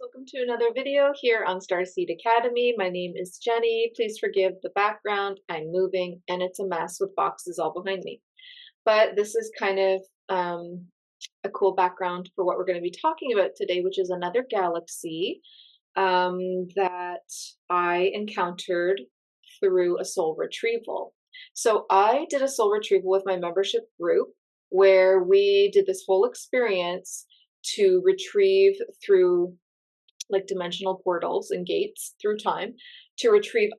Welcome to another video here on Starseed Academy. My name is Jenny. Please forgive the background. I'm moving and it's a mess with boxes all behind me. But this is kind of a cool background for what we're going to be talking about today, which is another galaxy that I encountered through a soul retrieval. So I did a soul retrieval with my membership group where we did this whole experience to retrieve through like dimensional portals and gates through time to retrieve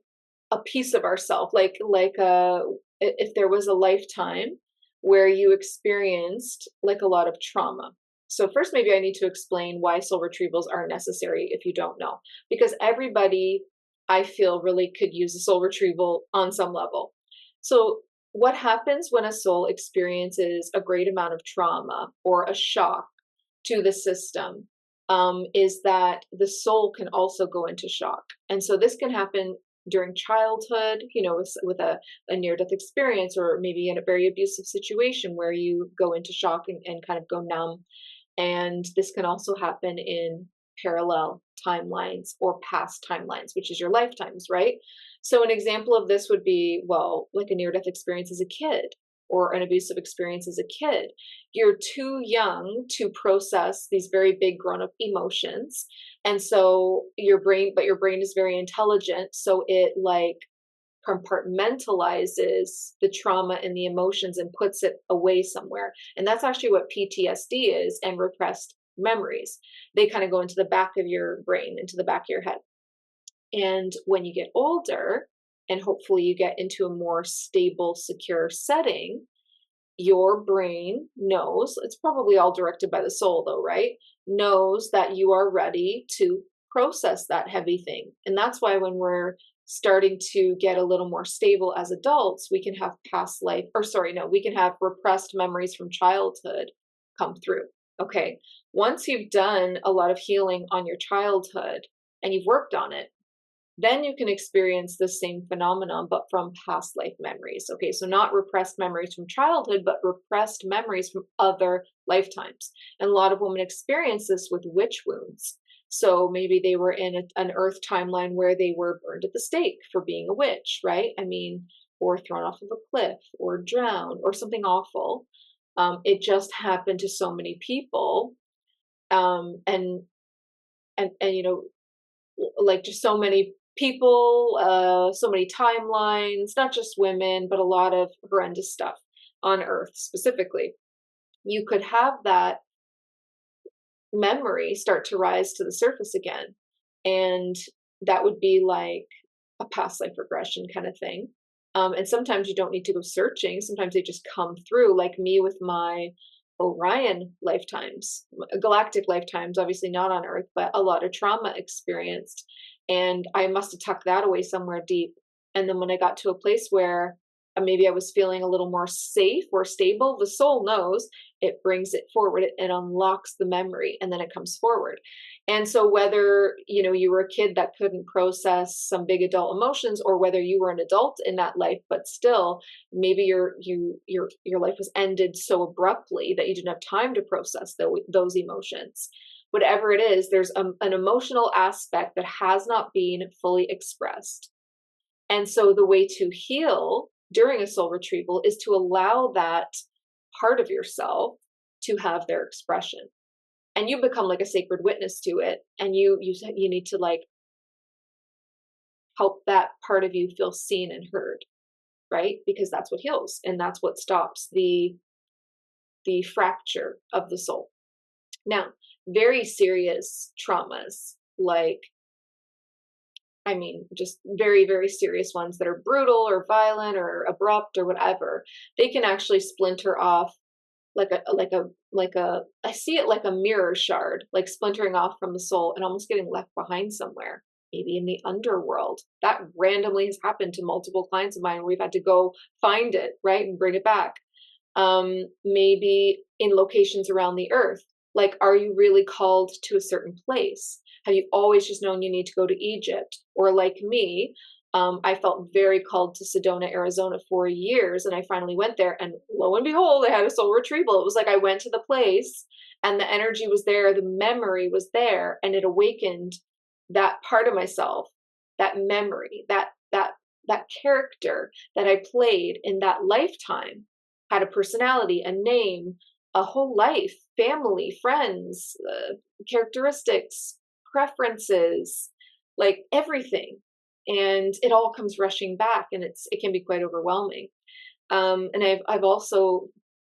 a piece of ourself, if there was a lifetime where you experienced like a lot of trauma. So first, maybe I need to explain why soul retrievals are necessary if you don't know, because everybody I feel really could use a soul retrieval on some level. So what happens when a soul experiences a great amount of trauma or a shock to the system is that the soul can also go into shock. And so this can happen during childhood, with a near-death experience, or maybe in a very abusive situation where you go into shock and kind of go numb. And this can also happen in parallel timelines or past timelines, which is your lifetimes, right? So an example of this would be, well, like a near-death experience as a kid or an abusive experience as a kid. You're too young to process these very big grown-up emotions. And so your brain is very intelligent. So it like compartmentalizes the trauma and the emotions and puts it away somewhere. And that's actually what PTSD is, and repressed memories. They kind of go into the back of your brain, into the back of your head. And when you get older, and hopefully you get into a more stable, secure setting, your brain knows, it's probably all directed by the soul though, right? Knows that you are ready to process that heavy thing. And that's why when we're starting to get a little more stable as adults, we can have we can have repressed memories from childhood come through. Okay. Once you've done a lot of healing on your childhood and you've worked on it, then you can experience the same phenomenon, but from past life memories. Okay, so not repressed memories from childhood, but repressed memories from other lifetimes. And a lot of women experience this with witch wounds. So maybe they were in an earth timeline where they were burned at the stake for being a witch, right? I mean, or thrown off of a cliff or drowned or something awful. It just happened to so many people. And like just so many people, so many timelines, not just women, but a lot of horrendous stuff on Earth specifically. You could have that memory start to rise to the surface again. And that would be like a past life regression kind of thing. And sometimes you don't need to go searching. Sometimes they just come through, like me with my Orion lifetimes, galactic lifetimes, obviously not on Earth, but a lot of trauma experienced. And I must have tucked that away somewhere deep. And then when I got to a place where maybe I was feeling a little more safe or stable, the soul knows, it brings it forward, it unlocks the memory, and then it comes forward. And so whether, you were a kid that couldn't process some big adult emotions, or whether you were an adult in that life, but still maybe your life was ended so abruptly that you didn't have time to process those emotions. Whatever it is, there's an emotional aspect that has not been fully expressed. And so the way to heal during a soul retrieval is to allow that part of yourself to have their expression. And you become like a sacred witness to it. And you need to like help that part of you feel seen and heard, right? Because that's what heals, and that's what stops the fracture of the soul. Now, very serious traumas, just very, very serious ones that are brutal or violent or abrupt or whatever, they can actually splinter off I see it like a mirror shard, like splintering off from the soul and almost getting left behind somewhere, maybe in the underworld. That randomly has happened to multiple clients of mine. We've had to go find it, right, and bring it back. Maybe in locations around the earth. Like, are you really called to a certain place? Have you always just known you need to go to Egypt? Or like me, I felt very called to Sedona, Arizona for years, and I finally went there, and lo and behold, I had a soul retrieval. It was like I went to the place, and the energy was there, the memory was there, and it awakened that part of myself, that memory, that character that I played in that lifetime had a personality, a name, a whole life, family, friends, characteristics, preferences, like everything. And it all comes rushing back, and it can be quite overwhelming. And I've also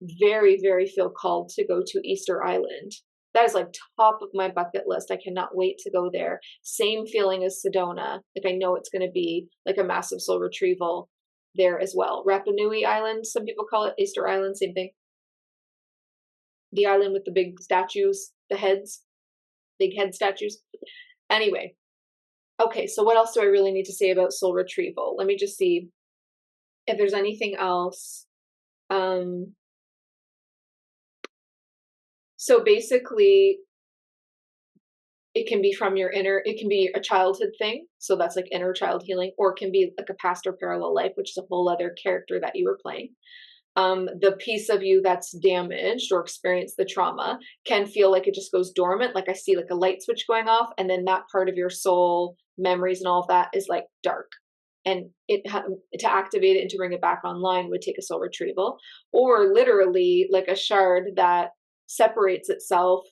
very feel called to go to Easter Island. That is like top of my bucket list. I cannot wait to go there. Same feeling as Sedona. Like I know it's going to be like a massive soul retrieval there as well. Rapa Nui Island, some people call it Easter Island, same thing. The island with the big statues, the heads, big head statues. Anyway, okay, so what else do I really need to say about soul retrieval? Let me just see if there's anything else. So basically, it can be from your inner, it can be a childhood thing. So that's like inner child healing, or it can be like a past or parallel life, which is a whole other character that you were playing. The piece of you that's damaged or experienced the trauma can feel like it just goes dormant. Like I see like a light switch going off, and then that part of your soul, memories and all of that is like dark. And to activate it and to bring it back online would take a soul retrieval, or literally like a shard that separates itself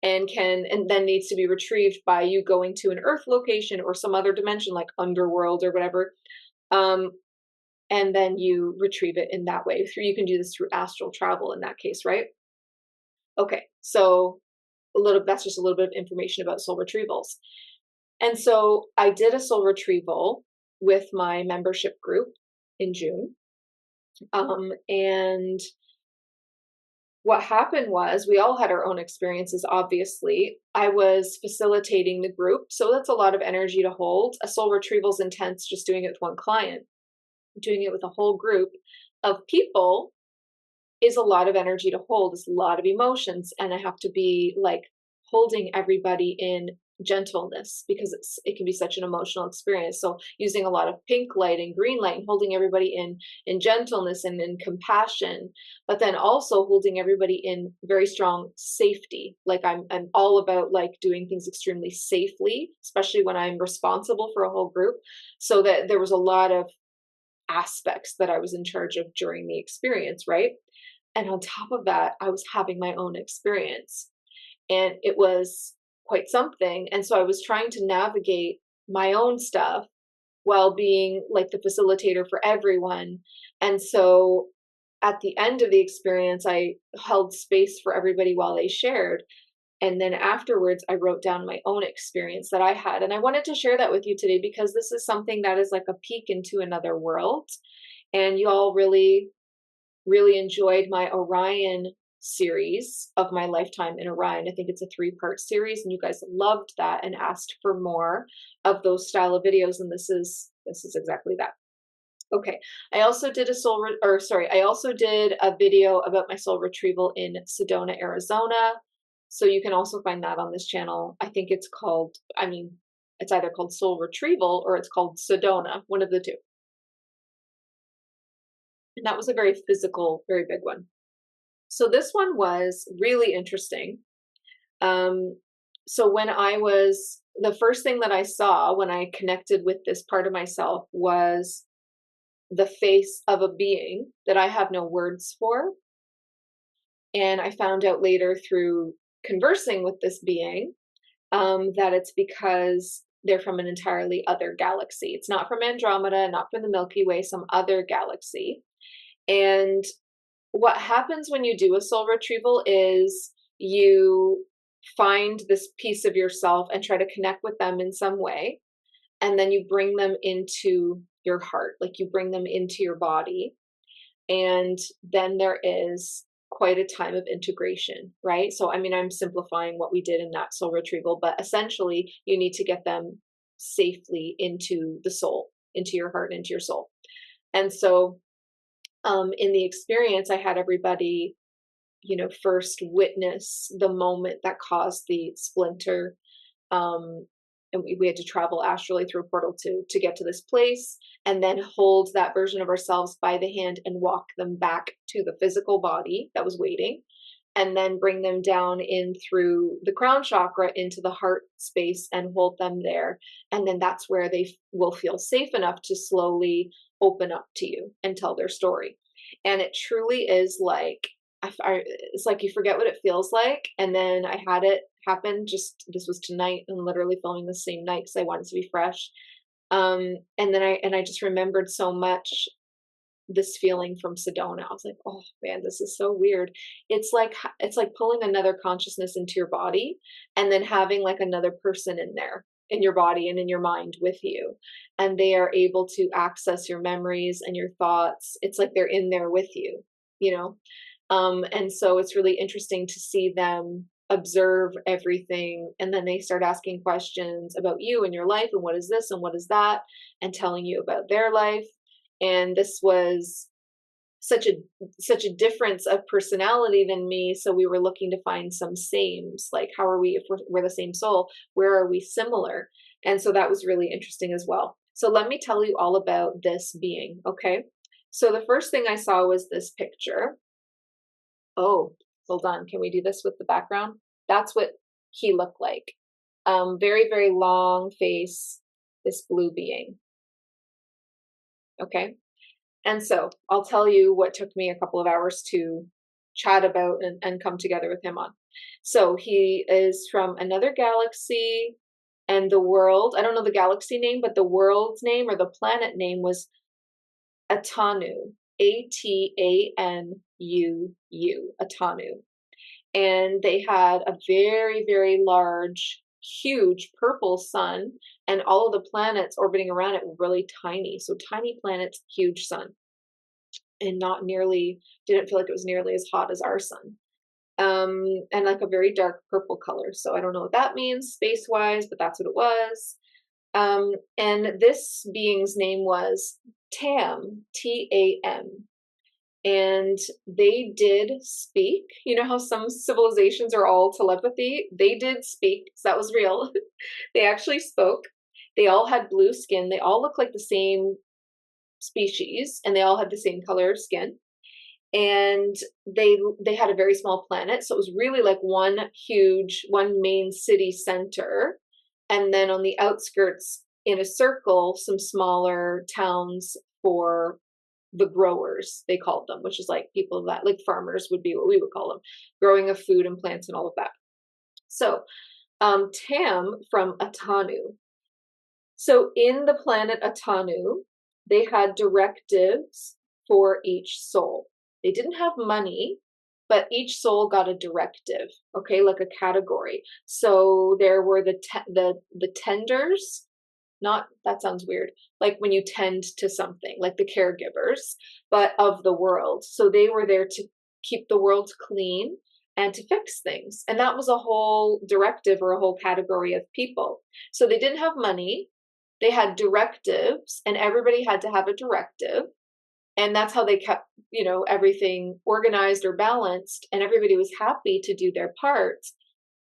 and then needs to be retrieved by you going to an earth location or some other dimension like underworld or whatever. And then you retrieve it in that way. You can do this through astral travel in that case, right? Okay, so that's just a little bit of information about soul retrievals. And so I did a soul retrieval with my membership group in June. And what happened was we all had our own experiences, obviously. I was facilitating the group, so that's a lot of energy to hold. A soul retrieval is intense just doing it with one client. Doing it with a whole group of people is a lot of energy to hold. It's a lot of emotions, and I have to be like holding everybody in gentleness because it can be such an emotional experience. So using a lot of pink light and green light and holding everybody in gentleness and in compassion, but then also holding everybody in very strong safety. Like I'm all about like doing things extremely safely, especially when I'm responsible for a whole group. So that there was a lot of aspects that I was in charge of during the experience, right? And on top of that, I was having my own experience, and it was quite something. And so I was trying to navigate my own stuff while being like the facilitator for everyone. And so at the end of the experience, I held space for everybody while they shared. And then afterwards, I wrote down my own experience that I had. And I wanted to share that with you today because this is something that is like a peek into another world. And you all really, really enjoyed my Orion series of my lifetime in Orion. I think it's a 3-part series, and you guys loved that and asked for more of those style of videos. And this is exactly that. Okay, I also did I also did a video about my soul retrieval in Sedona, Arizona. So you can also find that on this channel. I think it's called, it's either called Soul Retrieval or it's called Sedona, one of the two. And that was a very physical, very big one. So this one was really interesting. So the first thing that I saw when I connected with this part of myself was the face of a being that I have no words for. And I found out later through conversing with this being that it's because they're from an entirely other galaxy. It's not from Andromeda, not from the Milky Way, some other galaxy. And what happens when you do a soul retrieval is you find this piece of yourself and try to connect with them in some way. And then you bring them into your heart, like you bring them into your body. And then there is quite a time of integration, right? So, I'm simplifying what we did in that soul retrieval, but essentially you need to get them safely into the soul, into your heart, into your soul. And so in the experience, I had everybody, first witness the moment that caused the splinter. and we had to travel astrally through a portal to get to this place, and then hold that version of ourselves by the hand and walk them back to the physical body that was waiting, and then bring them down in through the crown chakra into the heart space and hold them there. And then that's where they will feel safe enough to slowly open up to you and tell their story. And it truly is like, it's like you forget what it feels like. And then I had it happen, just this was tonight, and literally filming the same night because I wanted to be fresh. And then I just remembered so much this feeling from Sedona. I was like, oh man, this is so weird. It's like pulling another consciousness into your body and then having like another person in there, in your body and in your mind with you. And they are able to access your memories and your thoughts. It's like they're in there with you, you know? And so it's really interesting to see them observe everything. And then they start asking questions about you and your life and what is this and what is that, and telling you about their life. And this was such a difference of personality than me. So we were looking to find some sames, like how are we, if we're the same soul, where are we similar? And so that was really interesting as well. So let me tell you all about this being, okay? So the first thing I saw was this picture. Oh, hold on. Can we do this with the background? That's what he looked like. Very, very long face, this blue being. Okay. And so I'll tell you what took me a couple of hours to chat about and come together with him on. So he is from another galaxy, and the world, I don't know the galaxy name, but the world's name or the planet name was Atanu, Atanu, Atanu. And they had a very, very large, huge purple sun, and all of the planets orbiting around it were really tiny. So tiny planets, huge sun, and not nearly, didn't feel like it was nearly as hot as our sun. And like a very dark purple color. So I don't know what that means space-wise, but that's what it was. And this being's name was Tam, Tam. And they did speak. You know how some civilizations are all telepathy? They did speak, so that was real. They actually spoke. They all had blue skin. They all look like the same species, and they all had the same color of skin. And they had a very small planet, so it was really like one main city center, and then on the outskirts in a circle some smaller towns for the growers, they called them, which is like people that, like farmers would be what we would call them, growing of food and plants and all of that. So Tam from Atanu. So in the planet Atanu, they had directives for each soul. They didn't have money, but each soul got a directive, okay, like a category. So there were the tenders, not, that sounds weird, like when you tend to something, like the caregivers, but of the world. So they were there to keep the world clean and to fix things. And that was a whole directive or a whole category of people. So they didn't have money, they had directives, and everybody had to have a directive. And that's how they kept, you know, everything organized or balanced, and everybody was happy to do their part.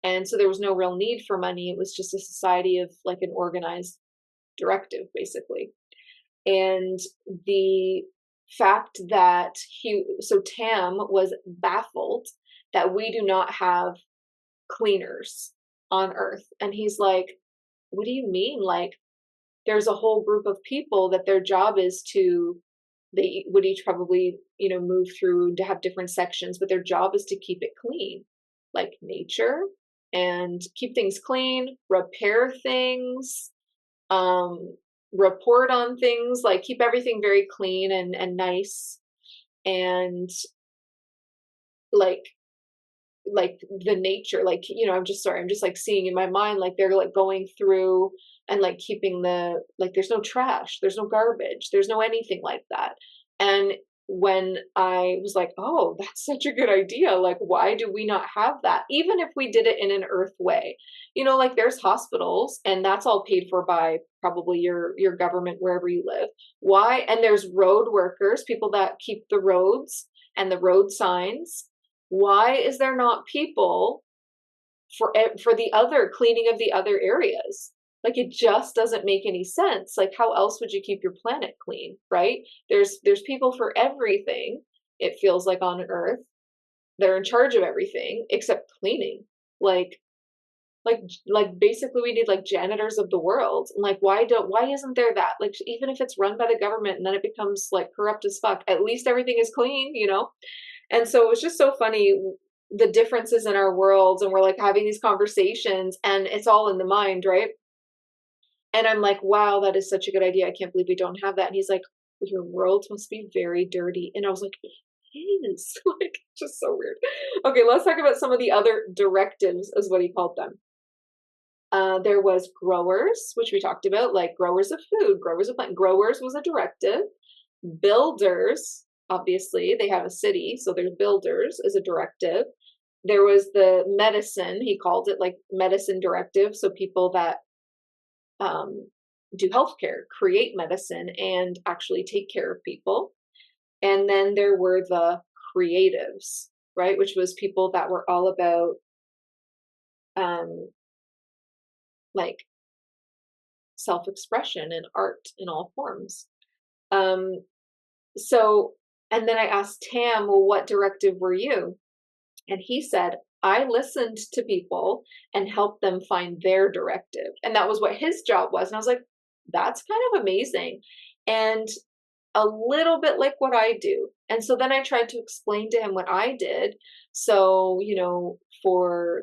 And so there was no real need for money. It was just a society of like an organized directive, basically. And the fact that so Tam was baffled that we do not have cleaners on Earth. And he's like, what do you mean? Like, there's a whole group of people that their job is to, they would each probably, you know, move through to have different sections, but their job is to keep it clean, like nature, and keep things clean, repair things, report on things, like keep everything very clean and nice. And like the nature, like, you know, I'm just like seeing in my mind, like they're like going through and like keeping the, like there's no trash, there's no garbage, there's no anything like that. And when I was like, oh, that's such a good idea, like why do we not have that, even if we did it in an earth way? You know, like there's hospitals and that's all paid for by probably your government wherever you live. Why? And there's road workers, people that keep the roads and the road signs. Why is there not people for the other cleaning of the other areas? Like, it just doesn't make any sense. Like, how else would you keep your planet clean, right? There's people for everything, it feels like, on Earth. They're in charge of everything except cleaning. Like basically we need like janitors of the world. And like, why isn't there that? Like, even if it's run by the government and then it becomes like corrupt as fuck, at least everything is clean, you know? And so it was just so funny, the differences in our worlds, and we're like having these conversations and it's all in the mind, right? And I'm like, wow, that is such a good idea. I can't believe we don't have that. And he's like, your world must be very dirty. And I was like, it is. Like, just so weird. Okay, let's talk about some of the other directives, is what he called them. There was growers, which we talked about, like growers of food, growers of plant. Growers was a directive. Builders, obviously, they have a city, so there's builders as a directive. There was the medicine, he called it like medicine directive. So people that do healthcare, create medicine, and actually take care of people. And then there were the creatives, right, which was people that were all about like self-expression and art in all forms. Um, so, and then I asked Tam, well, what directive were you? And he said, I listened to people and helped them find their directive. And that was what his job was. And I was like, that's kind of amazing. And a little bit like what I do. And so then I tried to explain to him what I did. So, you know, for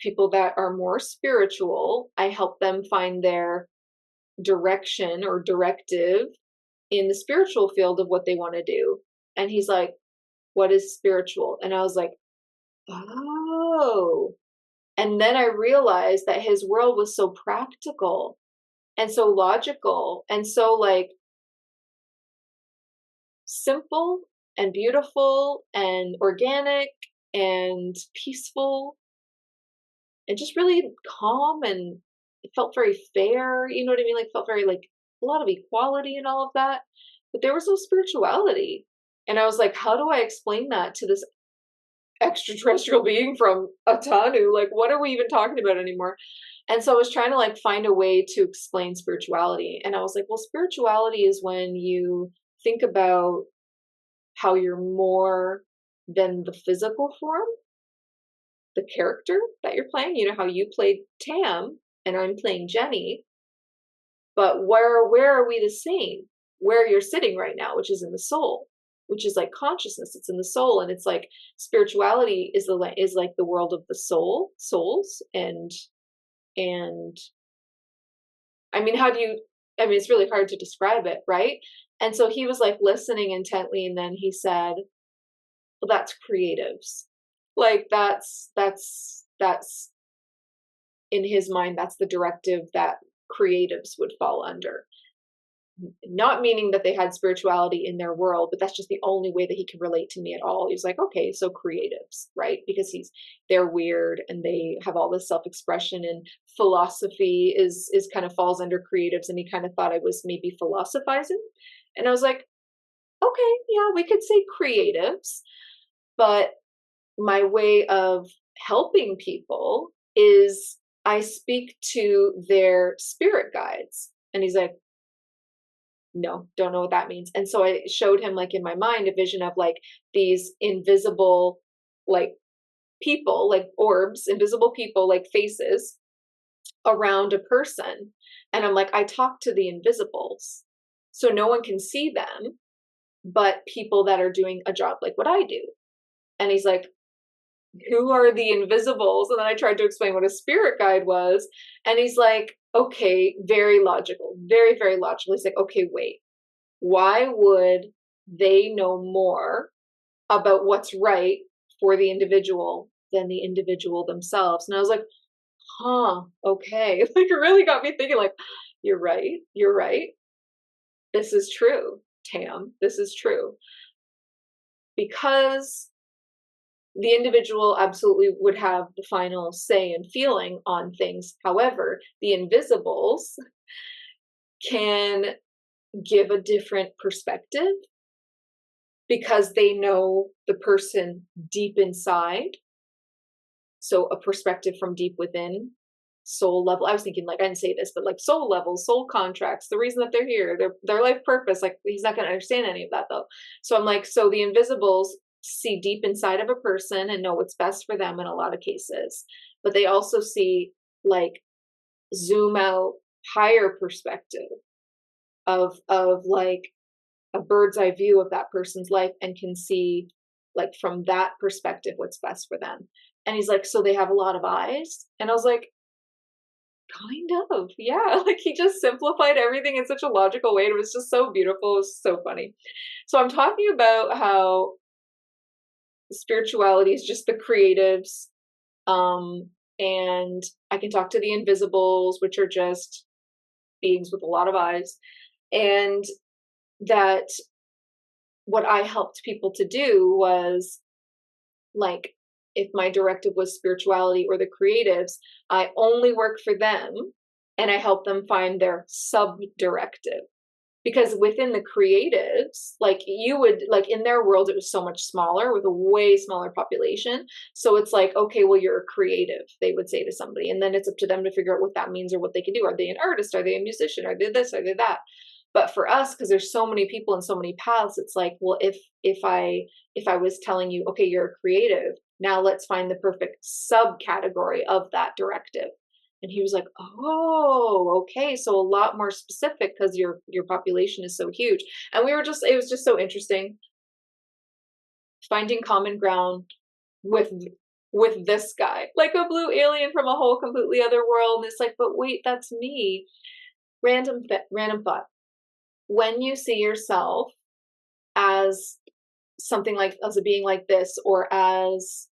people that are more spiritual, I help them find their direction or directive in the spiritual field of what they want to do. And he's like, what is spiritual? And I was like, oh. And then I realized that his world was so practical and so logical and so like simple and beautiful and organic and peaceful and just really calm, and it felt very fair, you know what I mean? Like, felt very like a lot of equality and all of that. But there was no spirituality. And I was like, how do I explain that to this extraterrestrial being from Atanu? Like, what are we even talking about anymore? And so I was trying to like find a way to explain spirituality. And I was like, well, spirituality is when you think about how you're more than the physical form, the character that you're playing. You know, how you played Tam and I'm playing Jenny, but where are we the same? Where you're sitting right now, which is in the soul, which is like consciousness. It's in the soul, and it's like spirituality is like the world of the souls, and I mean, how do you? I mean, it's really hard to describe it, right? And so he was like listening intently, and then he said, well, that's creatives. Like, that's in his mind, that's the directive that creatives would fall under. Not meaning that they had spirituality in their world, but that's just the only way that he could relate to me at all. He's like, okay, so creatives, right? Because they're weird and they have all this self-expression, and philosophy is kind of falls under creatives, and he kind of thought I was maybe philosophizing. And I was like, okay, yeah, we could say creatives, but my way of helping people is I speak to their spirit guides. And he's like, no, don't know what that means. And so I showed him, like, in my mind, a vision of like these invisible, like, people, like orbs, invisible people, like faces around a person. And I'm like, I talk to the invisibles. So no one can see them, but people that are doing a job like what I do. And he's like, who are the invisibles? And then I tried to explain what a spirit guide was. And he's like, okay, very logical, very, very logical. He's like, okay, wait, why would they know more about what's right for the individual than the individual themselves? And I was like, huh, okay. Like, it really got me thinking, like, you're right. You're right. This is true, Tam. This is true. Because the individual absolutely would have the final say and feeling on things. However, the invisibles can give a different perspective because they know the person deep inside. So a perspective from deep within. soul level. I was thinking like, I didn't say this, but like soul levels, soul contracts, the reason that they're here, their life purpose. Like he's not going to understand any of that though. So I'm like, so the invisibles see deep inside of a person and know what's best for them in a lot of cases, but they also see like zoom out higher perspective of like a bird's eye view of that person's life and can see like from that perspective what's best for them. And he's like, so they have a lot of eyes? And I was like, kind of, yeah. Like he just simplified everything in such a logical way. And it was just so beautiful. It was so funny. So I'm talking about how spirituality is just the creatives. And I can talk to the invisibles, which are just beings with a lot of eyes. And that what I helped people to do was like, if my directive was spirituality or the creatives, I only work for them and I help them find their sub-directive. Because within the creatives, like you would, like in their world, it was so much smaller with a way smaller population. So it's like, okay, well, you're a creative, they would say to somebody. And then it's up to them to figure out what that means or what they can do. Are they an artist? Are they a musician? Are they this? Are they that? But for us, because there's so many people and so many paths, it's like, well, if I was telling you, okay, you're a creative, now let's find the perfect subcategory of that directive. And he was like, oh, okay, so a lot more specific because your population is so huge. And we were just, it was just so interesting finding common ground with this guy, like a blue alien from a whole completely other world. And it's like, but wait, that's me. Random thought. When you see yourself as something like, as a being like this, or as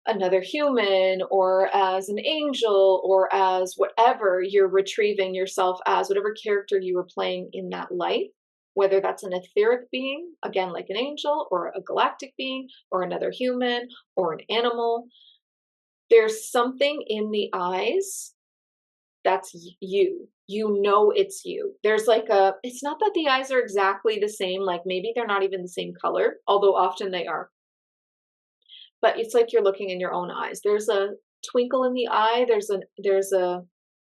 another human, or as an angel, or as whatever you're retrieving yourself as, whatever character you were playing in that life, whether that's an etheric being, again, like an angel, or a galactic being, or another human, or an animal, there's something in the eyes that's you. You know it's you. There's like a, it's not that the eyes are exactly the same, like maybe they're not even the same color, although often they are. But it's like you're looking in your own eyes. There's a twinkle in the eye. There's a,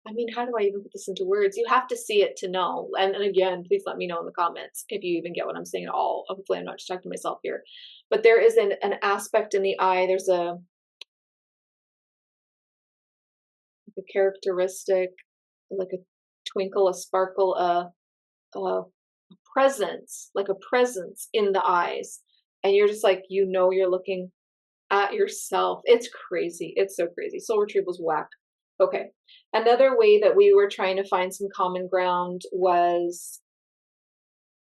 I mean, how do I even put this into words? You have to see it to know. And again, please let me know in the comments if you even get what I'm saying at all. Hopefully I'm not just talking to myself here. But there is an aspect in the eye. There's a characteristic, like a twinkle, a sparkle, a presence, like a presence in the eyes. And you're just like, you know, you're looking at yourself. It's crazy. It's so crazy. Soul Retrieval's whack. Okay. Another way that we were trying to find some common ground was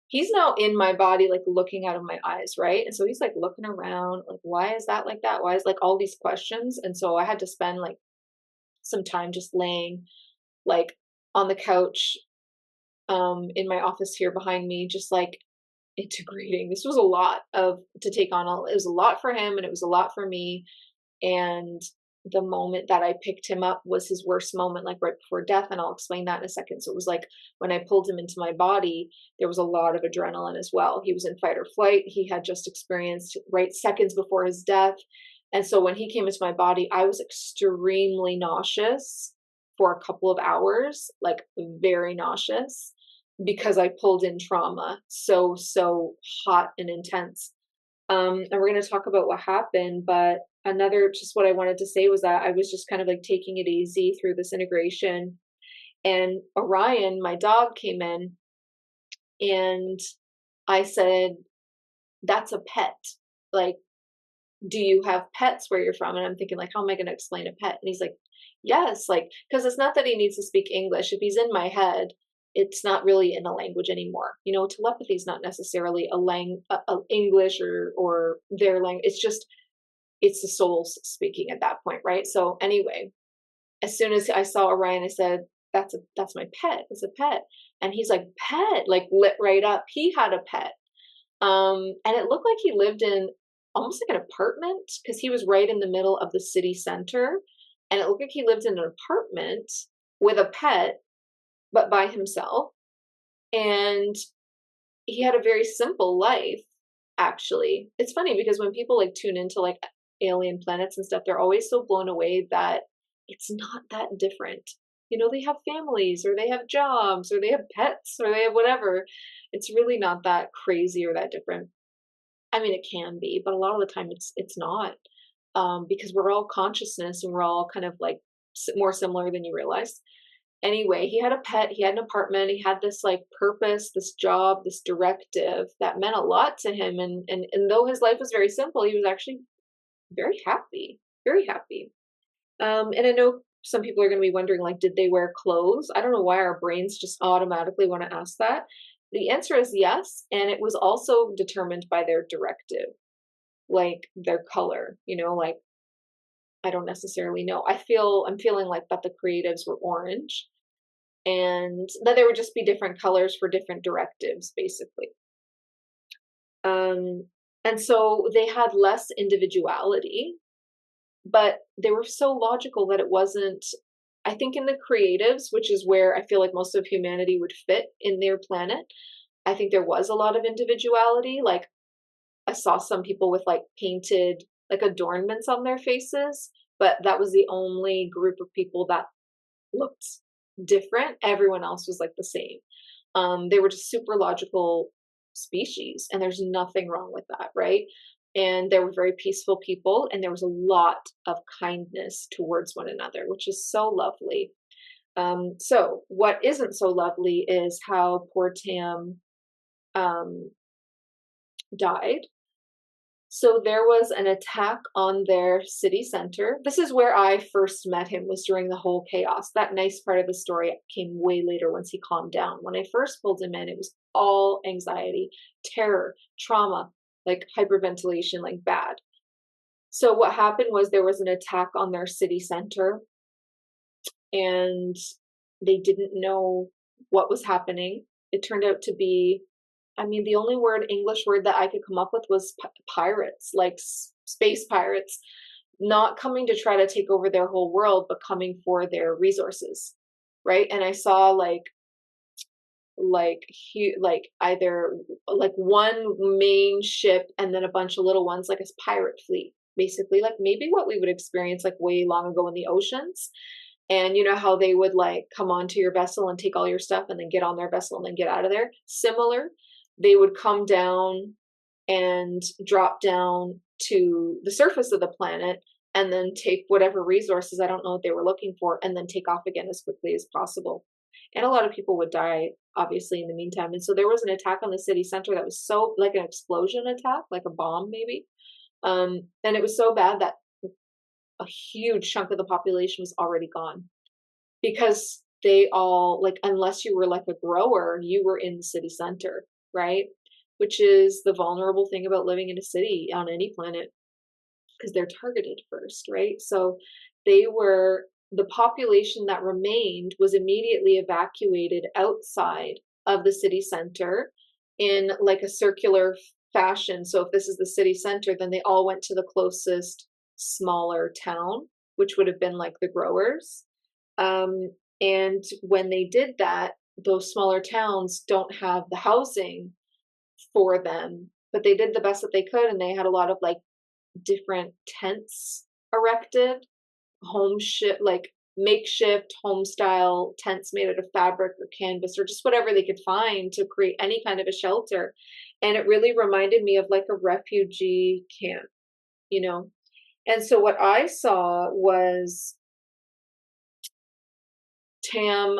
he's now in my body, like looking out of my eyes, right? And so he's like looking around, like, why is that like that? Why is like all these questions? And so I had to spend like some time just laying like on the couch in my office here behind me, just like integrating. This was a lot of to take on. It was a lot for him and it was a lot for me. And the moment that I picked him up was his worst moment, like right before death. And I'll explain that in a second. So it was like when I pulled him into my body, there was a lot of adrenaline as well. He was in fight or flight. He had just experienced right seconds before his death. And so when he came into my body, I was extremely nauseous for a couple of hours, like very nauseous, because I pulled in trauma so hot and intense. And we're going to talk about what happened, but another, just what I wanted to say was that I was just kind of like taking it easy through this integration. And Orion, my dog, came in and I said, that's a pet. Like, do you have pets where you're from? And I'm thinking like, how am I going to explain a pet? And he's like, yes, like, because it's not that he needs to speak English. If he's in my head, it's not really in a language anymore. You know, telepathy is not necessarily a English or their language. It's just, it's the souls speaking at that point, right? So anyway, as soon as I saw Orion, I said, that's my pet. It's a pet. And he's like, pet, like lit right up. He had a pet. And it looked like he lived in almost like an apartment because he was right in the middle of the city center. And it looked like he lived in an apartment with a pet, but by himself. And he had a very simple life, actually. It's funny because when people like tune into like alien planets and stuff, they're always so blown away that it's not that different. You know, they have families or they have jobs or they have pets or they have whatever. It's really not that crazy or that different. I mean, it can be, but a lot of the time it's not, because we're all consciousness and we're all kind of like more similar than you realize. Anyway, he had a pet, he had an apartment, he had this like purpose, this job, this directive that meant a lot to him. And though his life was very simple, he was actually very happy, very happy. And I know some people are going to be wondering, like, did they wear clothes? I don't know why our brains just automatically want to ask that. The answer is yes, and it was also determined by their directive, like their color. You know, like I don't necessarily know. I'm feeling like that the creatives were orange, and that there would just be different colors for different directives, basically. Um, and so they had less individuality, but they were so logical that it wasn't. I think in the creatives, which is where I feel like most of humanity would fit in their planet, I think there was a lot of individuality. Like I saw some people with like painted like adornments on their faces, but that was the only group of people that looked different. Everyone else was like the same. They were just super logical species, and there's nothing wrong with that, right? And they were very peaceful people, and there was a lot of kindness towards one another, which is so lovely. So, what isn't so lovely is how poor Tam um, died. So there was an attack on their city center. This is where I first met him, was during the whole chaos. That nice part of the story came way later once he calmed down. When I first pulled him in, it was all anxiety, terror, trauma, like hyperventilation, like bad. So what happened was there was an attack on their city center, and they didn't know what was happening. It turned out to be, I mean, the only English word that I could come up with was pirates, like space pirates, not coming to try to take over their whole world, but coming for their resources, right? And I saw like either like one main ship and then a bunch of little ones, like a pirate fleet, basically, like maybe what we would experience like way long ago in the oceans. And you know how they would like come onto your vessel and take all your stuff and then get on their vessel and then get out of there? Similar, they would come down and drop down to the surface of the planet and then take whatever resources, I don't know what they were looking for, and then take off again as quickly as possible. And a lot of people would die, obviously, in the meantime. And so there was an attack on the city center that was so like an explosion attack, like a bomb maybe. And it was so bad that a huge chunk of the population was already gone, because they all like, unless you were like a grower, you were in the city center, right? Which is the vulnerable thing about living in a city on any planet, because they're targeted first, right? So they were, the population that remained was immediately evacuated outside of the city center in like a circular fashion. So if this is the city center, then they all went to the closest smaller town, which would have been like the growers. And when they did that, those smaller towns don't have the housing for them, but they did the best that they could, and they had a lot of like different tents erected, like makeshift home style tents made out of fabric or canvas or just whatever they could find to create any kind of a shelter. And it really reminded me of like a refugee camp, you know? And so what I saw was Tam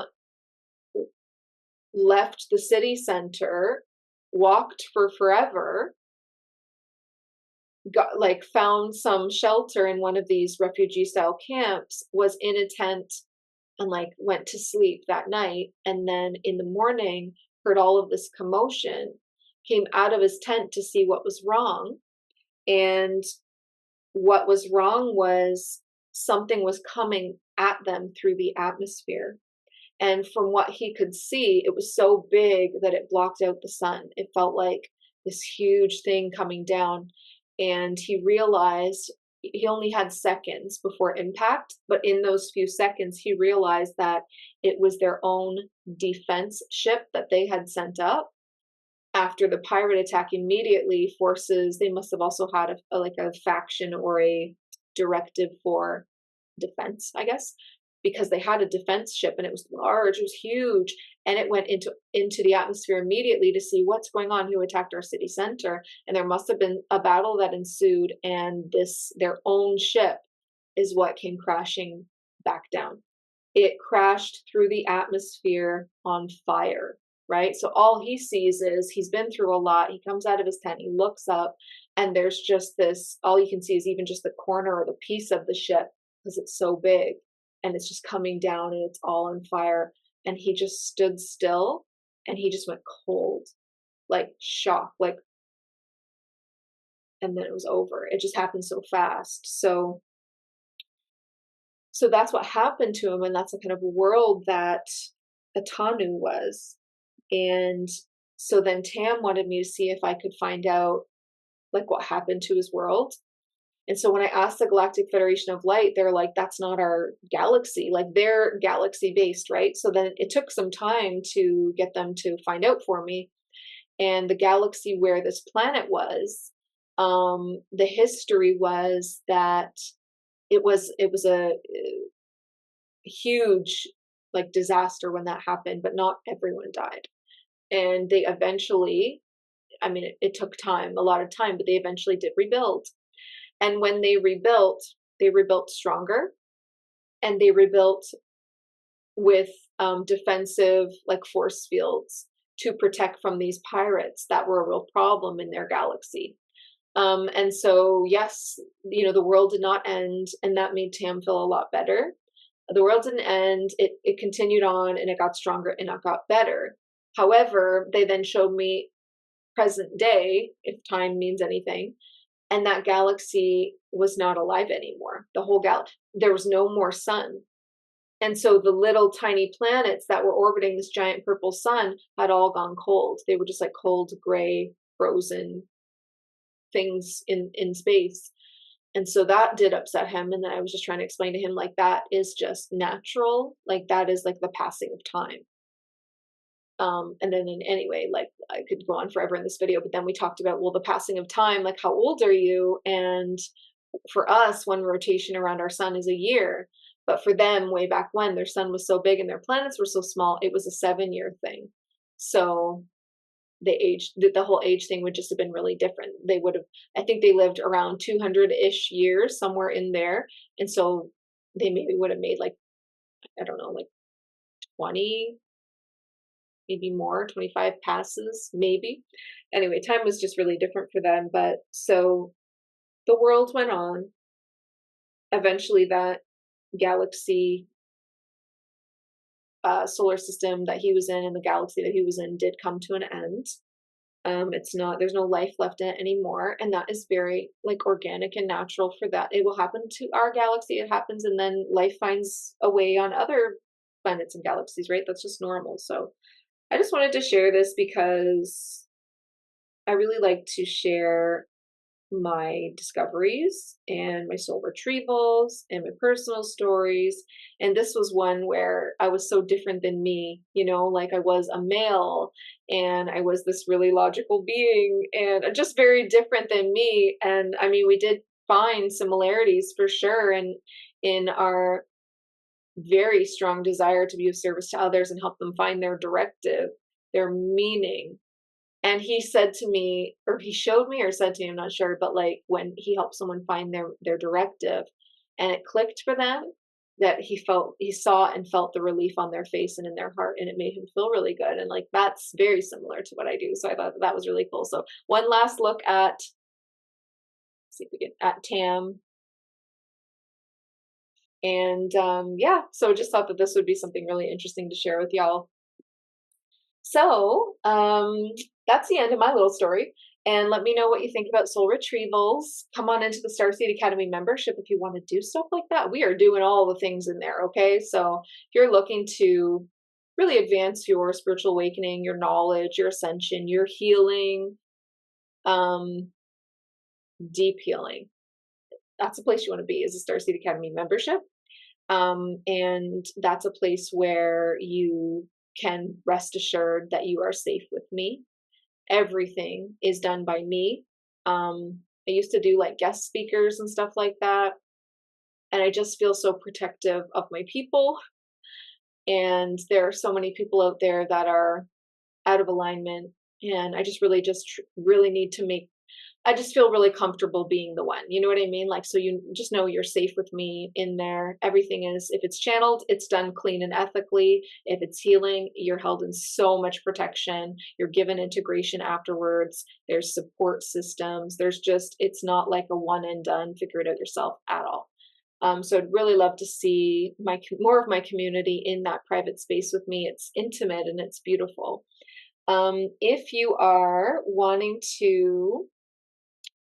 left the city center, walked for forever, got like found some shelter in one of these refugee style camps, was in a tent, and like went to sleep that night, and then in the morning heard all of this commotion, came out of his tent to see what was wrong. And what was wrong was something was coming at them through the atmosphere. And from what he could see, it was so big that it blocked out the sun. It felt like this huge thing coming down. And he realized he only had seconds before impact, but in those few seconds, he realized that it was their own defense ship that they had sent up after the pirate attack. Immediately forces, they must have also had like a faction or a directive for defense, I guess, because they had a defense ship and it was large, it was huge, and it went into the atmosphere immediately to see what's going on, who attacked our city center, and there must have been a battle that ensued, and their own ship is what came crashing back down. It crashed through the atmosphere on fire, right? So all he sees is he's been through a lot. He comes out of his tent, he looks up, and there's just this, all you can see is even just the corner or the piece of the ship because it's so big, and it's just coming down and it's all on fire. And he just stood still and he just went cold, like shock, like, and then it was over. It just happened so fast. So that's what happened to him, and that's the kind of world that Atanu was. And so then Tam wanted me to see if I could find out like what happened to his world. And so when I asked the Galactic Federation of Light, they're like, that's not our galaxy. Like they're galaxy based, right? So then it took some time to get them to find out for me. And the galaxy where this planet was, the history was that it was a huge like disaster when that happened, but not everyone died. And they eventually, I mean, it took time, a lot of time, but they eventually did rebuild. And when they rebuilt stronger, and they rebuilt with defensive like force fields to protect from these pirates that were a real problem in their galaxy. And so, yes, you know, the world did not end, and that made Tam feel a lot better. The world didn't end, it continued on, and it got stronger and it got better. However, they then showed me present day, if time means anything, and that galaxy was not alive anymore. The whole galaxy, there was no more sun. And so the little tiny planets that were orbiting this giant purple sun had all gone cold. They were just like cold, gray, frozen things in space. And so that did upset him. And then I was just trying to explain to him, like, that is just natural. Like, that is like the passing of time. And then anyway, like I could go on forever in this video, but then we talked about, well, the passing of time, like how old are you? And for us, one rotation around our sun is a year. But for them, way back when, their sun was so big and their planets were so small, it was a 7-year thing. So the whole age thing would just have been really different. They would have, I think they lived around 200-ish years, somewhere in there. And so they maybe would have made like, I don't know, like 20, maybe more, 25 passes, maybe. Anyway, time was just really different for them. But so the world went on. Eventually that galaxy, solar system that he was in and the galaxy that he was in did come to an end. There's no life left in it anymore. And that is very like organic and natural for that. It will happen to our galaxy. It happens, and then life finds a way on other planets and galaxies, right? That's just normal. So I just wanted to share this because I really like to share my discoveries and my soul retrievals and my personal stories. And this was one where I was so different than me, you know, like I was a male and I was this really logical being and just very different than me. And I mean, we did find similarities for sure, and in our very strong desire to be of service to others and help them find their directive, their meaning. And he said to me, or he showed me or said to me, I'm not sure, but like when he helped someone find their directive and it clicked for them, that he saw and felt the relief on their face and in their heart, and it made him feel really good. And like, that's very similar to what I do. So I thought that was really cool. So one last look at, see if we can, at Tam. And yeah, so just thought that this would be something really interesting to share with y'all. So that's the end of my little story. And let me know what you think about soul retrievals. Come on into the Starseed Academy membership if you want to do stuff like that. We are doing all the things in there, okay? So if you're looking to really advance your spiritual awakening, your knowledge, your ascension, your healing, deep healing, that's a place you want to be, is a Starseed Academy membership. And that's a place where you can rest assured that you are safe with me. Everything is done by me. I used to do like guest speakers and stuff like that. And I just feel so protective of my people. And there are so many people out there that are out of alignment. And I just really need to I just feel really comfortable being the one. You know what I mean? Like, so you just know you're safe with me in there. Everything is, if it's channeled, it's done clean and ethically. If it's healing, you're held in so much protection. You're given integration afterwards. There's support systems. It's not like a one and done, figure it out yourself at all. So I'd really love to see more of my community in that private space with me. It's intimate and it's beautiful. If you are wanting to,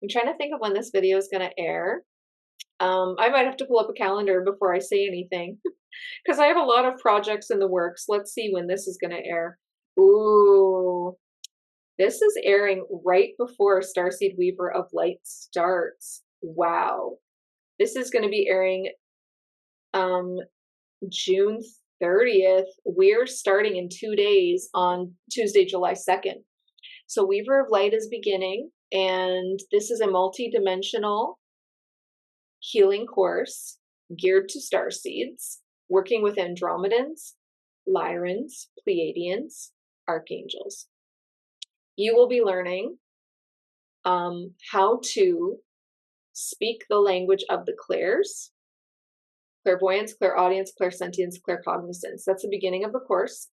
I'm trying to think of when this video is going to air. I might have to pull up a calendar before I say anything because I have a lot of projects in the works. Let's see when this is going to air. Ooh, this is airing right before Starseed Weaver of Light starts. Wow. This is going to be airing June 30th. We're starting in 2 days on Tuesday, July 2nd. So Weaver of Light is beginning, and this is a multidimensional healing course geared to starseeds, working with Andromedans, Lyrans, Pleiadians, Archangels. You will be learning how to speak the language of the clairs, clairvoyance, clairaudience, clairsentience, claircognizance. That's the beginning of the course,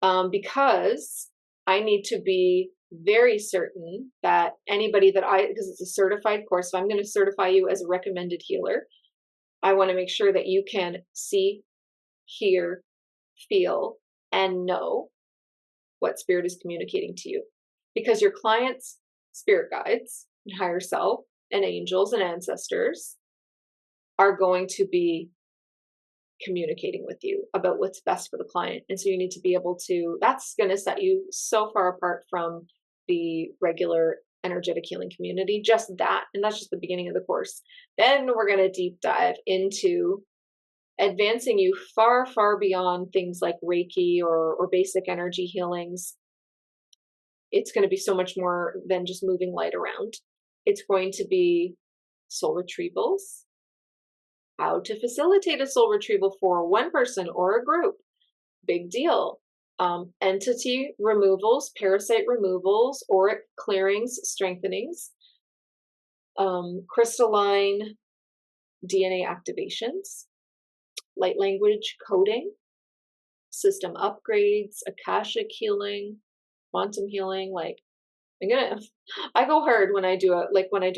because I need to be very certain that anybody because it's a certified course, so I'm going to certify you as a recommended healer. I want to make sure that you can see, hear, feel, and know what spirit is communicating to you, because your clients' spirit guides and higher self and angels and ancestors are going to be communicating with you about what's best for the client. And so you need to be able to, that's going to set you so far apart from the regular energetic healing community, just that. And that's just the beginning of the course. Then we're going to deep dive into advancing you far, far beyond things like Reiki or basic energy healings. It's going to be so much more than just moving light around. It's going to be soul retrievals, how to facilitate a soul retrieval for one person or a group. Big deal. Entity removals, parasite removals, auric clearings, strengthenings, crystalline DNA activations, light language coding, system upgrades, akashic healing, quantum healing. Like, I go hard when I do a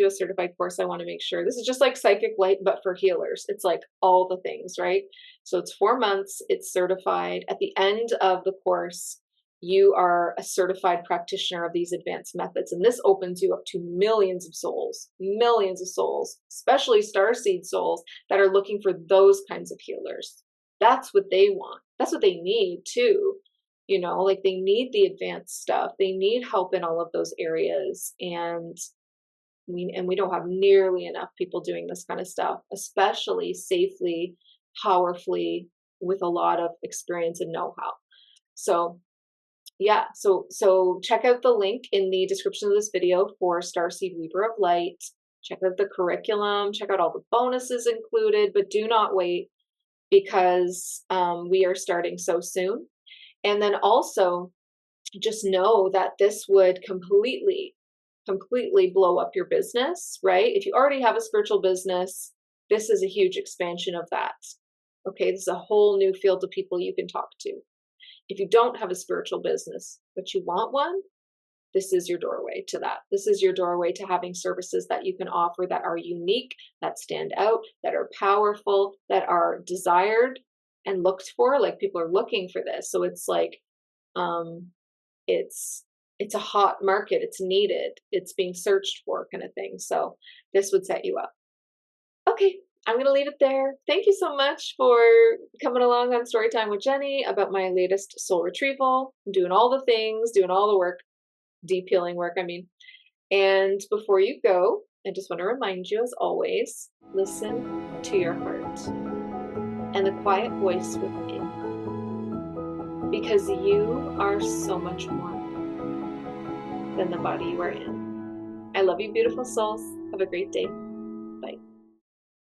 certified course. I want to make sure this is just like psychic light, but for healers. It's like all the things, right? So it's 4 months. It's certified. At the end of the course, you are a certified practitioner of these advanced methods. And this opens you up to millions of souls, especially starseed souls that are looking for those kinds of healers. That's what they want. That's what they need too. You know, like they need the advanced stuff. They need help in all of those areas. And we don't have nearly enough people doing this kind of stuff, especially safely, powerfully, with a lot of experience and know-how. So yeah, so check out the link in the description of this video for Starseed Weaver of Light. Check out the curriculum, check out all the bonuses included, but do not wait, because we are starting so soon. And then also just know that this would completely blow up your business, right? If you already have a spiritual business, this is a huge expansion of that. Okay, this is a whole new field of people you can talk to. If you don't have a spiritual business, but you want one, this is your doorway to that. This is your doorway to having services that you can offer that are unique, that stand out, that are powerful, that are desired and looked for. Like, people are looking for this. So it's like, it's a hot market. It's needed. It's being searched for, kind of thing. So this would set you up. Okay, I'm going to leave it there. Thank you so much for coming along on Storytime with Jenny about my latest soul retrieval. I'm doing all the things, doing all the work, deep healing work, I mean. And before you go, I just want to remind you, as always, listen to your heart and the quiet voice within, because you are so much more than the body you are in. I love you, beautiful souls. Have a great day.